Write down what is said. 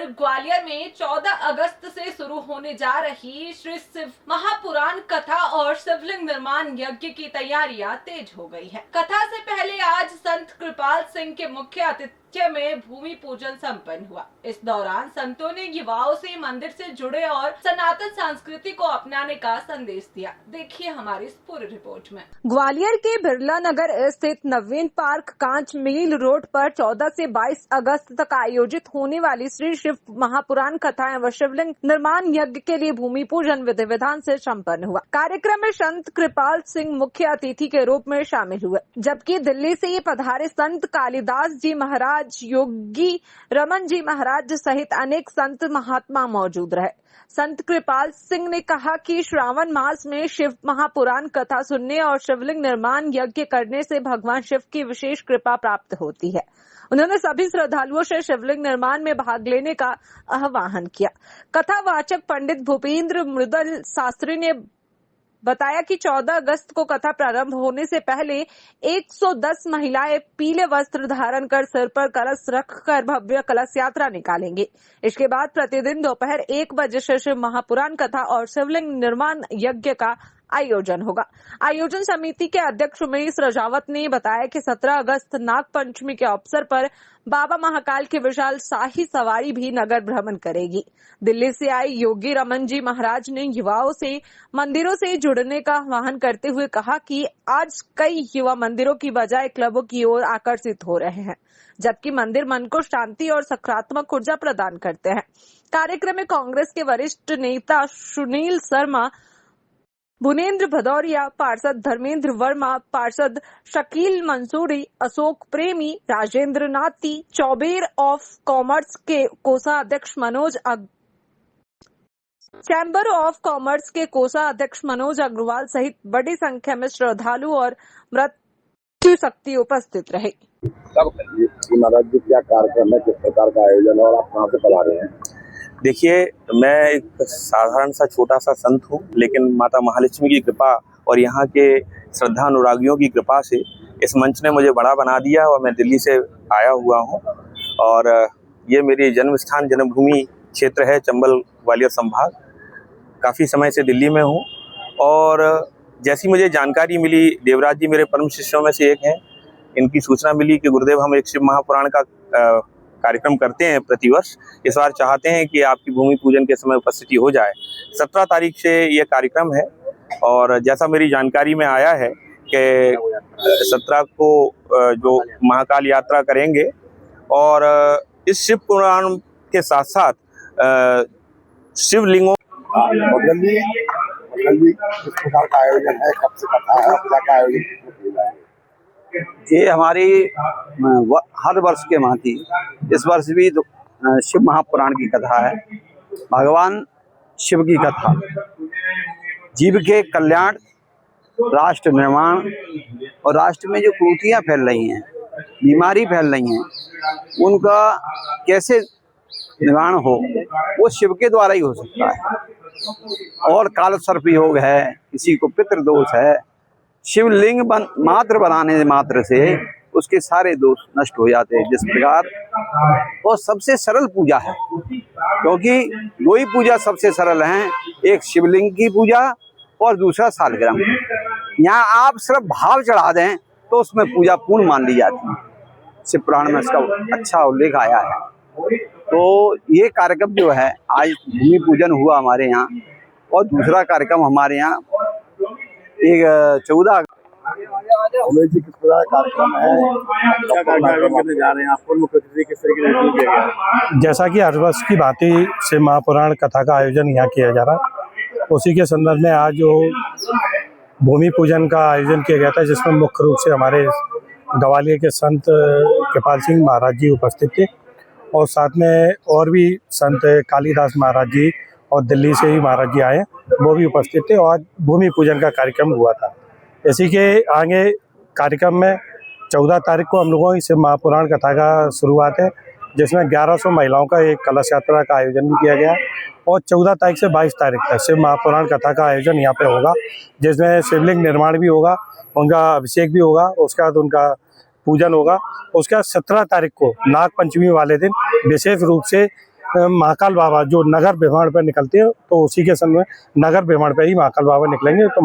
ग्वालियर में 14 अगस्त से शुरू होने जा रही श्री शिव महापुराण कथा और शिवलिंग निर्माण यज्ञ की तैयारियां तेज हो गई है। कथा से पहले आज संत कृपाल सिंह के मुख्य आतिथ्य में भूमि पूजन संपन्न हुआ। इस दौरान संतों ने युवाओं से मंदिर से जुड़े और सनातन संस्कृति को अपनाने का संदेश दिया। देखिए हमारी इस पूरी रिपोर्ट में। ग्वालियर के बिरला नगर स्थित नवीन पार्क कांच मिल रोड पर 14 से 22 अगस्त तक आयोजित होने वाली श्री शिव महापुराण कथा एवं शिवलिंग निर्माण यज्ञ के लिए भूमि पूजन विधि विधान से संपन्न हुआ। कार्यक्रम में संत कृपाल सिंह मुख्य अतिथि के रूप में शामिल हुए, जबकि दिल्ली से ये पधारे संत कालिदास जी महाराज, योगी रमन जी महाराज सहित अनेक संत महात्मा मौजूद रहे। संत कृपाल सिंह ने कहा कि श्रावण मास में शिव महापुराण कथा सुनने और शिवलिंग निर्माण यज्ञ करने से भगवान शिव की विशेष कृपा प्राप्त होती है। उन्होंने सभी श्रद्धालुओं से शिवलिंग निर्माण में भाग लेने का आह्वान किया। कथावाचक पंडित भूपेंद्र मृदल शास्त्री ने बताया कि 14 अगस्त को कथा प्रारंभ होने से पहले 110 महिलाएं पीले वस्त्र धारण कर सिर पर कलश रखकर भव्य कलश यात्रा निकालेंगे। इसके बाद प्रतिदिन दोपहर 1 बजे से शिव महापुराण कथा और शिवलिंग निर्माण यज्ञ का आयोजन होगा। आयोजन समिति के अध्यक्ष उमेश रजावत ने बताया कि 17 अगस्त नाग पंचमी के अवसर पर बाबा महाकाल की विशाल शाही सवारी भी नगर भ्रमण करेगी। दिल्ली से आए योगी रमन जी महाराज ने युवाओं से मंदिरों से जुड़ने का आह्वान करते हुए कहा कि आज कई युवा मंदिरों की बजाय क्लबों की ओर आकर्षित हो रहे हैं, जबकि मंदिर मन को शांति और सकारात्मक ऊर्जा प्रदान करते हैं। कार्यक्रम में कांग्रेस के वरिष्ठ नेता सुनील शर्मा, भुनेन्द्र भदौरिया, पार्षद धर्मेंद्र वर्मा, पार्षद शकील मंसूरी, अशोक प्रेमी, राजेंद्र नाती, चौबेर ऑफ कॉमर्स के कोषाध्यक्ष मनोज चैम्बर ऑफ कॉमर्स के कोषाध्यक्ष मनोज अग्रवाल सहित बड़ी संख्या में श्रद्धालु और मृत्यु शक्ति उपस्थित रहे। महाराज जी क्या कार्यक्रम है, किस प्रकार का आयोजन और आप कहाँ से पढ़ा रहे हैं? देखिए, मैं एक साधारण सा छोटा सा संत हूँ, लेकिन माता महालक्ष्मी की कृपा और यहाँ के श्रद्धा अनुरागियों की कृपा से इस मंच ने मुझे बड़ा बना दिया और मैं दिल्ली से आया हुआ हूँ। और ये मेरी जन्म स्थान जन्मभूमि क्षेत्र है, चंबल ग्वालियर संभाग। काफ़ी समय से दिल्ली में हूँ और जैसी मुझे जानकारी मिली, देवराज जी मेरे परम शिष्यों में से एक हैं, इनकी सूचना मिली कि गुरुदेव हम एक शिव महापुराण का कार्यक्रम करते हैं प्रतिवर्ष। इस बार चाहते हैं कि आपकी भूमि पूजन के समय उपस्थिति हो जाए। 17 तारीख से ये कार्यक्रम है और जैसा मेरी जानकारी में आया है कि 17 को जो महाकाल यात्रा करेंगे और इस शिव पुराण के साथ साथ शिवलिंगों किस प्रकार का आयोजन है, कब से कथा है, क्या क्या आयोजन? ये हमारी हर वर्ष के भांति इस वर्ष भी शिव महापुराण की कथा है। भगवान शिव की कथा जीव के कल्याण, राष्ट्र निर्माण और राष्ट्र में जो कुरीतियाँ फैल रही हैं, बीमारी फैल रही हैं, उनका कैसे निवारण हो, वो शिव के द्वारा ही हो सकता है। और काल सर्प योग है, किसी को पितृदोष है, शिवलिंग मात्र बनाने मात्र से उसके सारे दोष नष्ट हो जाते हैं। जिस प्रकार वो सबसे सरल पूजा है, क्योंकि दो ही पूजा सबसे सरल हैं, एक शिवलिंग की पूजा और दूसरा सालग्राम। यहाँ आप सिर्फ भाव चढ़ा दें तो उसमें पूजा पूर्ण मान ली जाती है। शिव पुराण में इसका अच्छा उल्लेख आया है। तो ये कार्यक्रम जो है, आज भूमि पूजन हुआ हमारे यहाँ और दूसरा कार्यक्रम हमारे यहाँ एक 14 जी किस प्रकार कार्यक्रम है, क्या कार्यक्रम करने जा रहे हैं, आप मुख्य अतिथि किस तरीके से किया गया? जैसा कि हर वर्ष की भांति शिव महापुराण कथा का आयोजन यहाँ किया जा रहा है, उसी के संदर्भ में आज जो भूमि पूजन का आयोजन किया गया था, जिसमें मुख्य रूप से हमारे ग्वालियर के संत कृपाल सिंह महाराज जी उपस्थित थे और साथ में और भी संत कालिदास महाराज जी और दिल्ली से ही महाराज जी आए, वो भी उपस्थित थे और आज भूमि पूजन का कार्यक्रम हुआ था। इसी के आगे कार्यक्रम में 14 तारीख को हम लोगों की शिव महापुराण कथा का शुरुआत है, जिसमें 1100 महिलाओं का एक कलश यात्रा का आयोजन भी किया गया और 14 तारीख से 22 तारीख तक शिव महापुराण कथा का आयोजन यहाँ पे होगा, जिसमें शिवलिंग निर्माण भी होगा, उनका अभिषेक भी होगा, उसके बाद उनका पूजन होगा। उसके बाद 17 तारीख को नाग पंचमी वाले दिन विशेष रूप से महाकाल बाबा जो नगर भ्रमण पर निकलते हैं, तो उसी के संग में नगर भ्रमण पर ही महाकाल बाबा निकलेंगे। तो